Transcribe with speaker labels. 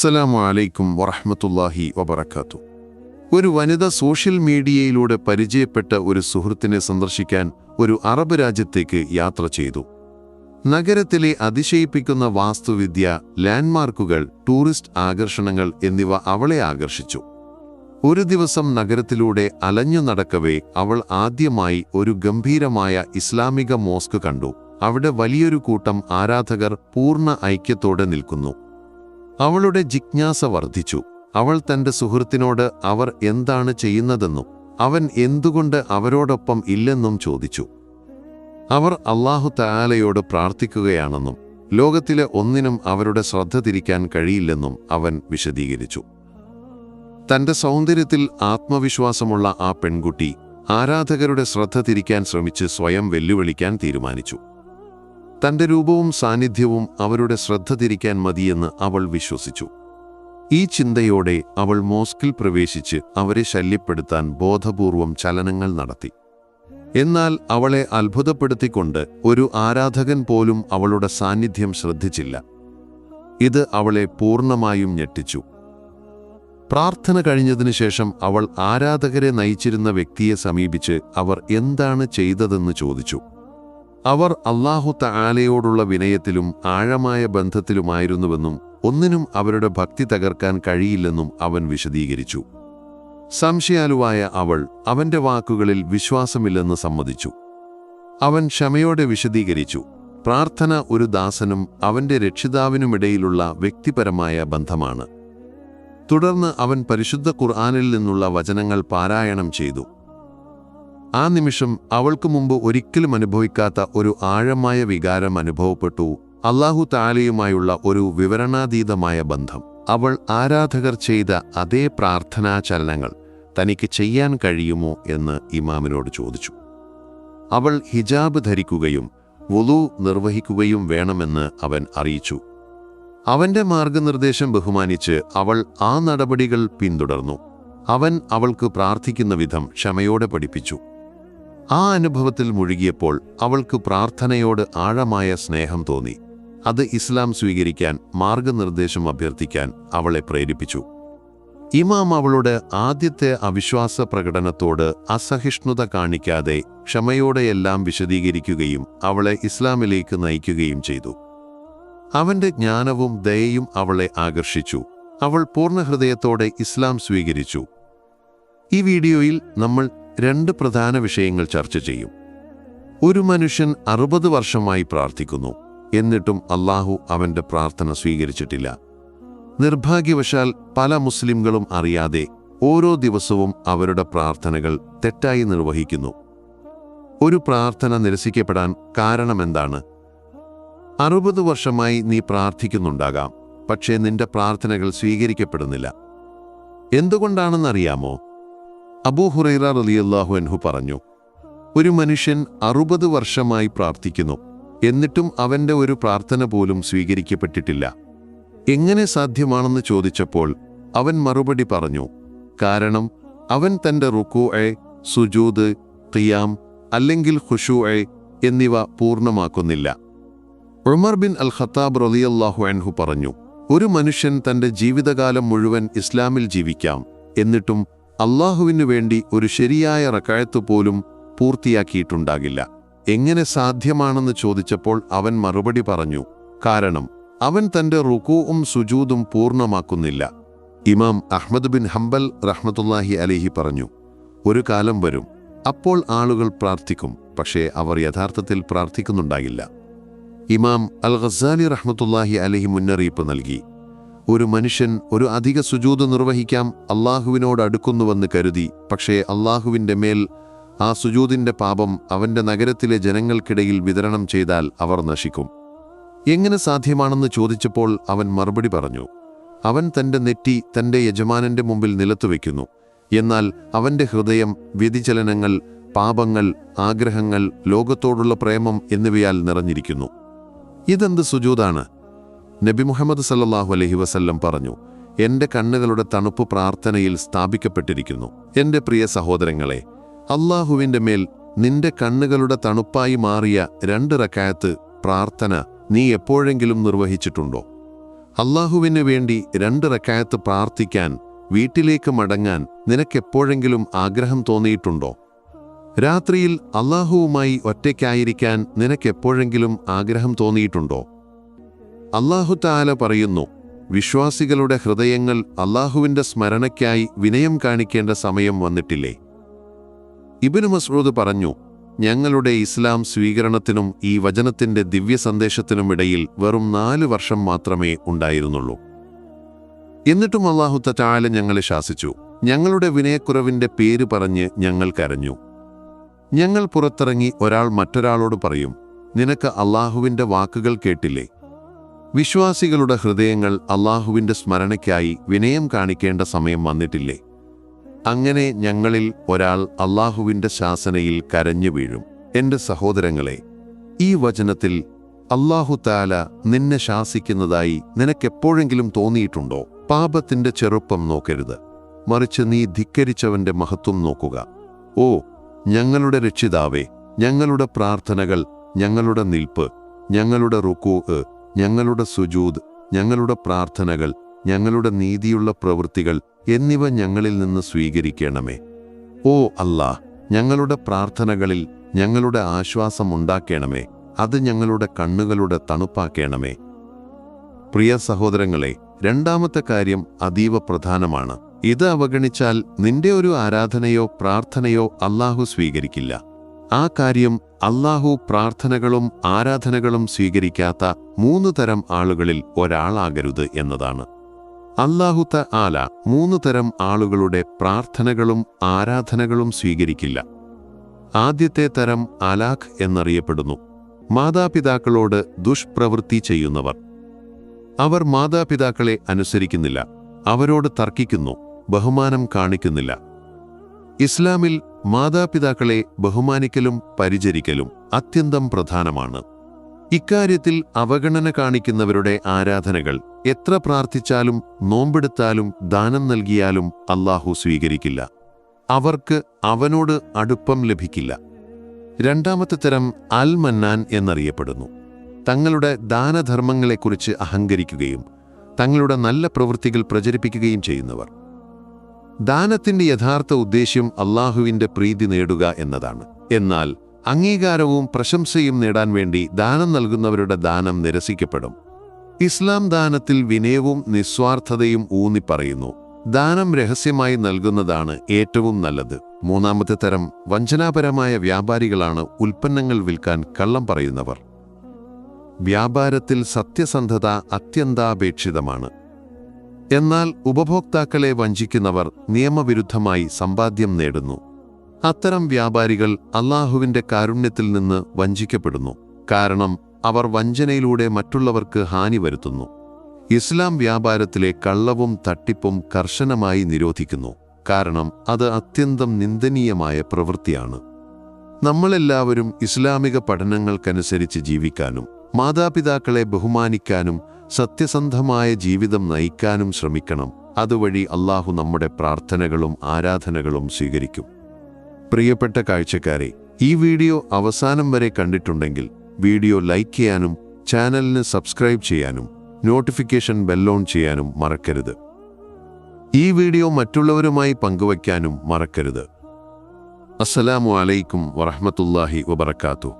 Speaker 1: അസ്സലാമു അലൈക്കും വറഹ്മത്തുള്ളാഹി വബറകാത്തു. ഒരു വനിത സോഷ്യൽ മീഡിയയിലൂടെ പരിചയപ്പെട്ട ഒരു സുഹൃത്തിനെ സന്ദർശിക്കാൻ ഒരു അറബ് രാജ്യത്തേക്ക് യാത്ര ചെയ്തു. നഗരത്തിലെ അതിശയിപ്പിക്കുന്ന വാസ്തുവിദ്യ, ലാൻഡ്മാർക്കുകൾ, ടൂറിസ്റ്റ് ആകർഷണങ്ങൾ എന്നിവ അവളെ ആകർഷിച്ചു. ഒരു ദിവസം നഗരത്തിലൂടെ അലഞ്ഞു നടക്കവേ അവൾ ആദ്യമായി ഒരു ഗംഭീരമായ ഇസ്ലാമിക മോസ്ക് കണ്ടു. അവിടെ വലിയൊരു കൂട്ടം ആരാധകർ പൂർണ്ണ ഐക്യത്തോടെ നിൽക്കുന്നു. അവളുടെ ജിജ്ഞാസ വർദ്ധിച്ചു. അവൾ തന്റെ സുഹൃത്തിനോട് അവർ എന്താണ് ചെയ്യുന്നതെന്നും അവൻ എന്തുകൊണ്ട് അവരോടൊപ്പം ഇല്ലെന്നും ചോദിച്ചു. അവർ അല്ലാഹു തആലയോട് പ്രാർത്ഥിക്കുകയാണെന്നും ലോകത്തിലെ ഒന്നിനും അവരുടെ ശ്രദ്ധ തിരിക്കാൻ കഴിയില്ലെന്നും അവൻ വിശദീകരിച്ചു. തന്റെ സൗന്ദര്യത്തിൽ ആത്മവിശ്വാസമുള്ള ആ പെൺകുട്ടി ആരാധകരുടെ ശ്രദ്ധ തിരിക്കാൻ ശ്രമിച്ച് സ്വയം വെല്ലുവിളിക്കാൻ തീരുമാനിച്ചു. തന്റെ രൂപവും സാന്നിധ്യവും അവരുടെ ശ്രദ്ധ തിരിക്കാൻ മതിയെന്ന് അവൾ വിശ്വസിച്ചു. ഈ ചിന്തയോടെ അവൾ മോസ്കിൽ പ്രവേശിച്ച് അവരെ ശല്യപ്പെടുത്താൻ ബോധപൂർവം ചലനങ്ങൾ നടത്തി. എന്നാൽ അവളെ അത്ഭുതപ്പെടുത്തിക്കൊണ്ട് ഒരു ആരാധകൻ പോലും അവളുടെ സാന്നിധ്യം ശ്രദ്ധിച്ചില്ല. ഇത് അവളെ പൂർണ്ണമായും ഞെട്ടിച്ചു. പ്രാർത്ഥന കഴിഞ്ഞതിനു ശേഷം അവൾ ആരാധകരെ നയിച്ചിരുന്ന വ്യക്തിയെ സമീപിച്ച് അവർ എന്താണ് ചെയ്തതെന്ന് ചോദിച്ചു. അവർ അല്ലാഹു തആലയോടുള്ള വിനയത്തിലും ആഴമായ ബന്ധത്തിലുമായിരുന്നുവെന്നും ഒന്നിനും അവരുടെ ഭക്തി തകർക്കാൻ കഴിയില്ലെന്നും അവൻ വിശദീകരിച്ചു. സംശയാലുവായ അവൾ അവന്റെ വാക്കുകളിൽ വിശ്വാസമില്ലെന്ന് സമ്മതിച്ചു. അവൻ ക്ഷമയോടെ വിശദീകരിച്ചു, പ്രാർത്ഥന ഒരു ദാസനും അവന്റെ രക്ഷിതാവിനുമിടയിലുള്ള വ്യക്തിപരമായ ബന്ധമാണ്. തുടർന്ന് അവൻ പരിശുദ്ധ ഖുർആനിൽ നിന്നുള്ള വചനങ്ങൾ പാരായണം ചെയ്തു. ആ നിമിഷം അവൾക്ക് മുമ്പ് ഒരിക്കലും അനുഭവിക്കാത്ത ഒരു ആഴമായ വികാരം അനുഭവപ്പെട്ടു. അല്ലാഹു തആലയുമായുള്ള ഒരു വിവരണാതീതമായ ബന്ധം. അവൾ ആരാധകർ ചെയ്ത അതേ പ്രാർത്ഥനാ ചലനങ്ങൾ തനിക്ക് ചെയ്യാൻ കഴിയുമോ എന്ന് ഇമാമിനോട് ചോദിച്ചു. അവൾ ഹിജാബ് ധരിക്കുകയും വുളു നിർവഹിക്കുകയും വേണമെന്ന് അവൻ അറിയിച്ചു. അവന്റെ മാർഗനിർദ്ദേശം ബഹുമാനിച്ച് അവൾ ആ നടപടികൾ പിന്തുടർന്നു. അവൻ അവൾക്ക് പ്രാർത്ഥിക്കുന്ന വിധം ക്ഷമയോടെ പഠിപ്പിച്ചു. ആ അനുഭവത്തിൽ മുഴുകിയപ്പോൾ അവൾക്ക് പ്രാർത്ഥനയോട് ആഴമായ സ്നേഹം തോന്നി. അത് ഇസ്ലാം സ്വീകരിക്കാൻ, മാർഗനിർദ്ദേശം അഭ്യർത്ഥിക്കാൻ അവളെ പ്രേരിപ്പിച്ചു. ഇമാം അവളുടെ ആദ്യത്തെ അവിശ്വാസ പ്രകടനത്തോട് അസഹിഷ്ണുത കാണിക്കാതെ ക്ഷമയോടെയെല്ലാം വിശദീകരിക്കുകയും അവളെ ഇസ്ലാമിലേക്ക് നയിക്കുകയും ചെയ്തു. അവന്റെ ജ്ഞാനവും ദയയും അവളെ ആകർഷിച്ചു. അവൾ പൂർണ്ണഹൃദയത്തോടെ ഇസ്ലാം സ്വീകരിച്ചു. ഈ വീഡിയോയിൽ നമ്മൾ രണ്ട് പ്രധാന വിഷയങ്ങൾ ചർച്ച ചെയ്യും. ഒരു മനുഷ്യൻ 60 വർഷമായി പ്രാർത്ഥിക്കുന്നു, എന്നിട്ടും അല്ലാഹു അവന്റെ പ്രാർത്ഥന സ്വീകരിച്ചിട്ടില്ല. നിർഭാഗ്യവശാൽ പല മുസ്ലിംകളും അറിയാതെ ഓരോ ദിവസവും അവരുടെ പ്രാർത്ഥനകൾ തെറ്റായി നിർവഹിക്കുന്നു. ഒരു പ്രാർത്ഥന നിരസിക്കപ്പെടാൻ കാരണമെന്താണ്? 60 വർഷമായി നീ പ്രാർത്ഥിക്കുന്നുണ്ടാകാം, പക്ഷേ നിന്റെ പ്രാർത്ഥനകൾ സ്വീകരിക്കപ്പെടുന്നില്ല. എന്തുകൊണ്ടാണെന്നറിയാമോ? അബൂ ഹുറൈറ റളിയല്ലാഹു അൻഹു പറഞ്ഞു, ഒരു മനുഷ്യൻ 60 വർഷമായി പ്രാർത്ഥിക്കുന്നു, എന്നിട്ടും അവന്റെ ഒരു പ്രാർത്ഥന പോലും സ്വീകരിക്കപ്പെട്ടിട്ടില്ല. എങ്ങനെ സാധ്യമാണെന്ന് ചോദിച്ചപ്പോൾ അവൻ മറുപടി പറഞ്ഞു, കാരണം അവൻ തന്റെ റുകൂഅ്, സുജൂദ്, ഖിയാം അല്ലെങ്കിൽ ഖുശൂഅ് എന്നിവ പൂർണ്ണമാക്കുന്നില്ല. ഉമർ ബിൻ അൽ ഖത്താബ് റളിയല്ലാഹു അൻഹു പറഞ്ഞു, ഒരു മനുഷ്യൻ തന്റെ ജീവിതകാലം മുഴുവൻ ഇസ്ലാമിൽ ജീവിക്കാം, എന്നിട്ടും അല്ലാഹുവിനു വേണ്ടി ഒരു ശരിയായ റക്അത്ത് പോലും പൂർത്തിയാക്കിയിട്ടുണ്ടാകില്ല. എങ്ങനെ സാധ്യമാണെന്ന് ചോദിച്ചപ്പോൾ അവൻ മറുപടി പറഞ്ഞു, കാരണം അവൻ തന്റെ റുകൂഉം സുജൂദും പൂർണ്ണമാക്കുന്നില്ല. ഇമാം അഹ്മദ് ബിൻ ഹംബൽ റഹ്മത്തുള്ളാഹി അലൈഹി പറഞ്ഞു, ഒരു കാലം വരും, അപ്പോൾ ആളുകൾ പ്രാർത്ഥിക്കും, പക്ഷേ അവർ യഥാർത്ഥത്തിൽ പ്രാർത്ഥിക്കുന്നുണ്ടാകില്ല. ഇമാം അൽ ഗസ്സാലി റഹ്മത്തുള്ളാഹി അലൈഹി മുന്നറിയിപ്പ് നൽകി, ഒരു മനുഷ്യൻ ഒരു അധിക സുജൂദ് നിർവഹിക്കാം, അല്ലാഹുവിനോട് അടുക്കുന്നുവെന്ന് കരുതി, പക്ഷേ അല്ലാഹുവിൻ്റെ മേൽ ആ സുജൂദിന്റെ പാപം അവന്റെ നഗരത്തിലെ ജനങ്ങൾക്കിടയിൽ വിതരണം ചെയ്താൽ അവർ നശിക്കും. എങ്ങനെ സാധ്യമാണെന്ന് ചോദിച്ചപ്പോൾ അവൻ മറുപടി പറഞ്ഞു, അവൻ തന്റെ നെറ്റി തന്റെ യജമാനന്റെ മുമ്പിൽ നിലത്തുവെക്കുന്നു, എന്നാൽ അവന്റെ ഹൃദയം വ്യതിചലനങ്ങൾ, പാപങ്ങൾ, ആഗ്രഹങ്ങൾ, ലോകത്തോടുള്ള പ്രേമം എന്നിവയാൽ നിറഞ്ഞിരിക്കുന്നു. ഇതെന്ത് സുജൂദാണ്? നബി മുഹമ്മദ് സല്ലല്ലാഹു അലൈഹി വസല്ലം പറഞ്ഞു, എന്റെ കണ്ണുകളുടെ തണുപ്പ് പ്രാർത്ഥനയിൽ സ്ഥാപിക്കപ്പെട്ടിരിക്കുന്നു. എന്റെ പ്രിയ സഹോദരങ്ങളെ, അല്ലാഹുവിന്റെ മേൽ നിന്റെ കണ്ണുകളുടെ തണുപ്പായി മാറിയ 2 റക്അത്ത് പ്രാർത്ഥന നീ എപ്പോഴെങ്കിലും നിർവഹിച്ചിട്ടുണ്ടോ? അള്ളാഹുവിന് വേണ്ടി 2 റക്അത്ത് പ്രാർത്ഥിക്കാൻ വീട്ടിലേക്ക് മടങ്ങാൻ നിനക്കെപ്പോഴെങ്കിലും ആഗ്രഹം തോന്നിയിട്ടുണ്ടോ? രാത്രിയിൽ അള്ളാഹുവുമായി ഒറ്റയ്ക്കായിരിക്കാൻ നിനക്കെപ്പോഴെങ്കിലും ആഗ്രഹം തോന്നിയിട്ടുണ്ടോ? അല്ലാഹു തആല പറയുന്നു, വിശ്വാസികളുടെ ഹൃദയങ്ങൾ അള്ളാഹുവിൻ്റെ സ്മരണയ്ക്കായി വിനയം കാണിക്കേണ്ട സമയം വന്നിട്ടില്ലേ? ഇബ്നു മസ്ഊദ് പറഞ്ഞു, ഞങ്ങളുടെ ഇസ്ലാം സ്വീകരണത്തിനും ഈ വചനത്തിൻ്റെ ദിവ്യ സന്ദേശത്തിനുമിടയിൽ വെറും 4 വർഷം മാത്രമേ ഉണ്ടായിരുന്നുള്ളൂ. എന്നിട്ടും അല്ലാഹു തആല ഞങ്ങളെ ശാസിച്ചു. ഞങ്ങളുടെ വിനയക്കുറവിൻ്റെ പേര് പറഞ്ഞ് ഞങ്ങൾ കരഞ്ഞു. ഞങ്ങൾ പുറത്തിറങ്ങി ഒരാൾ മറ്റൊരാളോട് പറയും, നിനക്ക് അള്ളാഹുവിൻ്റെ വാക്കുകൾ കേട്ടില്ലേ? വിശ്വാസികളുടെ ഹൃദയങ്ങൾ അള്ളാഹുവിൻ്റെ സ്മരണയ്ക്കായി വിനയം കാണിക്കേണ്ട സമയം വന്നിട്ടില്ലേ? അങ്ങനെ ഞങ്ങളിൽ ഒരാൾ അള്ളാഹുവിൻ്റെ ശാസനയിൽ കരഞ്ഞു വീഴും. എൻ്റെ സഹോദരങ്ങളെ, ഈ വചനത്തിൽ അല്ലാഹു തആല നിന്നെ ശാസിക്കുന്നതായി നിനക്കെപ്പോഴെങ്കിലും തോന്നിയിട്ടുണ്ടോ? പാപത്തിൻ്റെ ചെറുപ്പം നോക്കരുത്, മറിച്ച് നീ ധിക്കരിച്ചവൻ്റെ മഹത്വം നോക്കുക. ഓ ഞങ്ങളുടെ രക്ഷിതാവേ, ഞങ്ങളുടെ പ്രാർത്ഥനകൾ, ഞങ്ങളുടെ നിൽപ്പ്, ഞങ്ങളുടെ റുകൂഅ്, ഞങ്ങളുടെ സുജൂദ്, ഞങ്ങളുടെ പ്രാർത്ഥനകൾ, ഞങ്ങളുടെ നീതിയുള്ള പ്രവൃത്തികൾ എന്നിവ ഞങ്ങളിൽ നിന്ന് സ്വീകരിക്കണമേ. ഓ അല്ലാഹ്, ഞങ്ങളുടെ പ്രാർത്ഥനകളിൽ ഞങ്ങളുടെ ആശ്വാസം ഉണ്ടാക്കണമേ. അത് ഞങ്ങളുടെ കണ്ണുകളുടെ തണുപ്പാക്കണമേ. പ്രിയ സഹോദരങ്ങളെ, 2ാമത്തെ കാര്യം അതീവ പ്രധാനമാണ്. ഇത് അവഗണിച്ചാൽ നിന്റെ ഒരു ആരാധനയോ പ്രാർത്ഥനയോ അല്ലാഹു സ്വീകരിക്കില്ല. ആ കാര്യം അല്ലാഹു പ്രാർത്ഥനകളും ആരാധനകളും സ്വീകരിക്കാത്ത 3 തരം ആളുകളിൽ ഒരാളാകരുത് എന്നതാണ്. അല്ലാഹു തആല 3 തരം ആളുകളുടെ പ്രാർത്ഥനകളും ആരാധനകളും സ്വീകരിക്കില്ല. ആദ്യത്തെ തരം അലാഖ് എന്നറിയപ്പെടുന്നു. മാതാപിതാക്കളോട് ദുഷ്പ്രവൃത്തി ചെയ്യുന്നവർ. അവർ മാതാപിതാക്കളെ അനുസരിക്കുന്നില്ല, അവരോട് തർക്കിക്കുന്നു, ബഹുമാനം കാണിക്കുന്നില്ല. ഇസ്ലാമിൽ മാതാപിതാക്കളെ ബഹുമാനിക്കലും പരിചരിക്കലും അത്യന്തം പ്രധാനമാണ്. ഇക്കാര്യത്തിൽ അവഗണന കാണിക്കുന്നവരുടെ ആരാധനകൾ എത്ര പ്രാർത്ഥിച്ചാലും നോമ്പെടുത്താലും ദാനം നൽകിയാലും അല്ലാഹു സ്വീകരിക്കില്ല. അവർക്ക് അവനോട് അടുപ്പം ലഭിക്കില്ല. 2ാമത്തെ തരം അൽ മന്നാൻ എന്നറിയപ്പെടുന്നു. തങ്ങളുടെ ദാനധർമ്മങ്ങളെക്കുറിച്ച് അഹങ്കരിക്കുകയും തങ്ങളുടെ നല്ല പ്രവൃത്തികൾ പ്രചരിപ്പിക്കുകയും ചെയ്യുന്നവർ. ദാനത്തിൻ്റെ യഥാർത്ഥ ഉദ്ദേശ്യം അല്ലാഹുവിൻ്റെ പ്രീതി നേടുക എന്നതാണ്. എന്നാൽ അംഗീകാരവും പ്രശംസയും നേടാൻ വേണ്ടി ദാനം നൽകുന്നവരുടെ ദാനം നിരസിക്കപ്പെടും. ഇസ്ലാം ദാനത്തിൽ വിനയവും നിസ്വാർത്ഥതയും ഊന്നിപ്പറയുന്നു. ദാനം രഹസ്യമായി നൽകുന്നതാണ് ഏറ്റവും നല്ലത്. 3ാമത്തെ തരം വഞ്ചനാപരമായ വ്യാപാരികളാണ് ഉൽപ്പന്നങ്ങൾ വിൽക്കാൻ കള്ളം പറയുന്നവർ. വ്യാപാരത്തിൽ സത്യസന്ധത അത്യന്താപേക്ഷിതമാണ്. എന്നാൽ ഉപഭോക്താക്കളെ വഞ്ചിക്കുന്നവർ നിയമവിരുദ്ധമായി സമ്പാദ്യം നേടുന്നു. അത്തരം വ്യാപാരികൾ അല്ലാഹുവിൻ്റെ കാരുണ്യത്തിൽ നിന്ന് വഞ്ചിക്കപ്പെടുന്നു. കാരണം അവർ വഞ്ചനയിലൂടെ മറ്റുള്ളവർക്ക് ഹാനി വരുത്തുന്നു. ഇസ്ലാം വ്യാപാരത്തിലെ കള്ളവും തട്ടിപ്പും കർശനമായി നിരോധിക്കുന്നു. കാരണം അത് അത്യന്തം നിന്ദനീയമായ പ്രവൃത്തിയാണ്. നമ്മളെല്ലാവരും ഇസ്ലാമിക പഠനങ്ങൾക്കനുസരിച്ച് ജീവിക്കാനും മാതാപിതാക്കളെ ബഹുമാനിക്കാനും സത്യസന്ധമായ ജീവിതം നയിക്കാനും ശ്രമിക്കണം. അതുവഴി അല്ലാഹു നമ്മുടെ പ്രാർത്ഥനകളും ആരാധനകളും സ്വീകരിക്കും. പ്രിയപ്പെട്ട കാഴ്ചക്കാരെ, ഈ വീഡിയോ അവസാനം വരെ കണ്ടിട്ടുണ്ടെങ്കിൽ വീഡിയോ ലൈക്ക് ചെയ്യാനും ചാനലിന് സബ്സ്ക്രൈബ് ചെയ്യാനും നോട്ടിഫിക്കേഷൻ ബെൽ ഓൺ ചെയ്യാനും മറക്കരുത്. ഈ വീഡിയോ മറ്റുള്ളവരുമായി പങ്കുവയ്ക്കാനും മറക്കരുത്. അസ്സലാമു അലൈക്കും വറഹ്മത്തുള്ളാഹി വബറകാതുഹു.